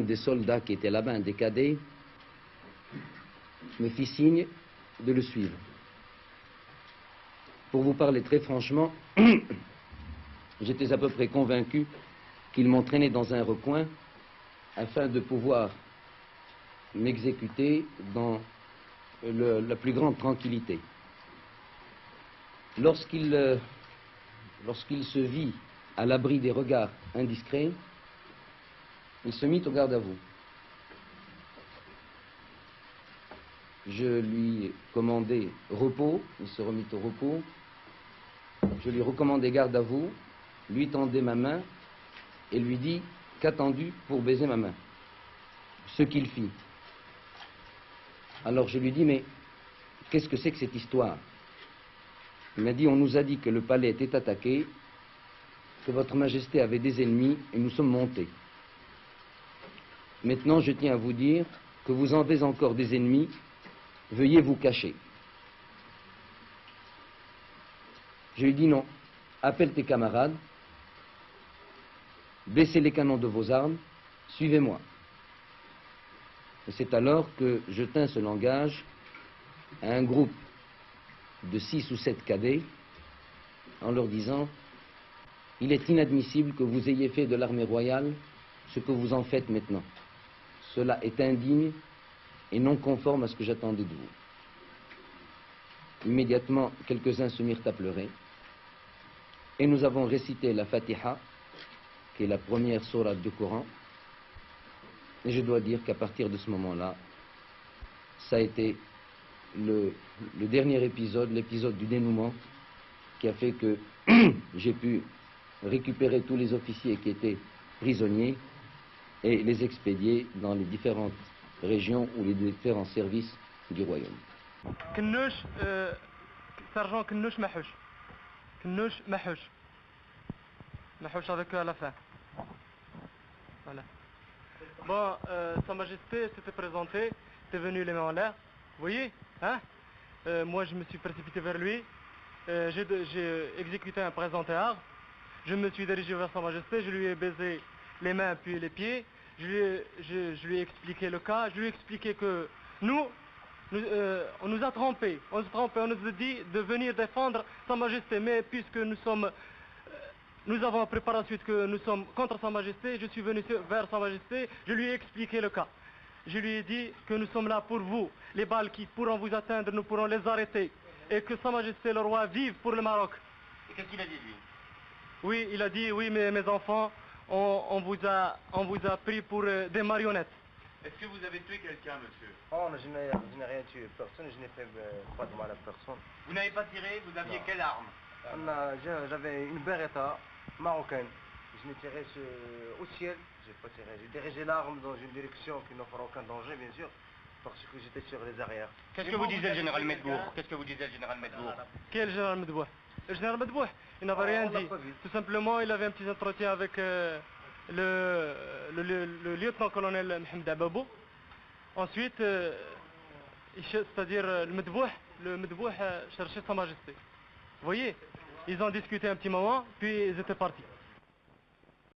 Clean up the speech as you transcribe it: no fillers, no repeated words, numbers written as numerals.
des soldats qui étaient là-bas, un des cadets, me fit signe de le suivre. Pour vous parler très franchement, j'étais à peu près convaincu qu'il m'entraînait dans un recoin afin de pouvoir m'exécuter dans la plus grande tranquillité. Lorsqu'il se vit à l'abri des regards indiscrets, il se mit au garde à vous. Je lui commandai repos, il se remit au repos. Je lui recommandai garde à vous, lui tendai ma main et lui dis qu'attendu pour baiser ma main. Ce qu'il fit. Alors je lui dis, mais qu'est-ce que c'est que cette histoire? Il m'a dit, on nous a dit que le palais était attaqué, que votre majesté avait des ennemis et nous sommes montés. Maintenant, je tiens à vous dire que vous en avez encore des ennemis, veuillez vous cacher. Je lui dis non, appelle tes camarades, baissez les canons de vos armes, suivez-moi. Et c'est alors que je tins ce langage à un groupe de 6 ou 7 cadets en leur disant: il est inadmissible que vous ayez fait de l'armée royale ce que vous en faites maintenant. Cela est indigne et non conforme à ce que j'attendais de vous. Immédiatement, quelques-uns se mirent à pleurer et nous avons récité la Fatiha, qui est la première sourate du Coran. Et je dois dire qu'à partir de ce moment-là, ça a été le dernier épisode, l'épisode du dénouement, qui a fait que j'ai pu récupérer tous les officiers qui étaient prisonniers et les expédier dans les différentes régions ou les différents services du royaume. Knouch, sergent Knouch Mahouch. Knouch Mahouch. Mahouch avec eux à la fin. Voilà. Bon, Sa Majesté s'était présenté, était venu les mains en l'air. Vous voyez, hein? Moi, je me suis précipité vers lui. J'ai exécuté un présentéar. Je me suis dirigé vers Sa Majesté. Je lui ai baisé les mains puis les pieds. Je lui ai expliqué le cas. Je lui ai expliqué que on nous a trompés. On nous a dit de venir défendre Sa Majesté. Mais puisque nous avons appris par la suite que nous sommes contre Sa Majesté, je suis venu vers Sa Majesté, je lui ai expliqué le cas. Je lui ai dit que nous sommes là pour vous. Les balles qui pourront vous atteindre, nous pourrons les arrêter. Et que Sa Majesté le roi vive pour le Maroc. Et qu'est-ce qu'il a dit, lui? Oui, il a dit, oui, mes enfants, on vous a pris pour des marionnettes. Est-ce que vous avez tué quelqu'un, monsieur? Oh, je n'ai rien tué personne, je n'ai fait pas de mal à personne. Vous n'avez pas tiré, vous aviez quelle arme? J'avais une Beretta marocaine. Je l'ai tiré au ciel, j'ai pas tiré. J'ai dirigé l'arme dans une direction qui n'offre aucun danger, bien sûr, parce que j'étais sur les arrières. Qu'est-ce que vous disait le général Medbourg? Qu'est-ce que vous disait le général Medbourg? Quel général Medbourg? Le général Medbourg, il n'avait rien dit. Tout simplement, il avait un petit entretien avec le lieutenant-colonel Mohamed Ababou. Ensuite, c'est-à-dire le Medbourg cherchait Sa Majesté. Vous voyez, ils ont discuté un petit moment, puis ils étaient partis.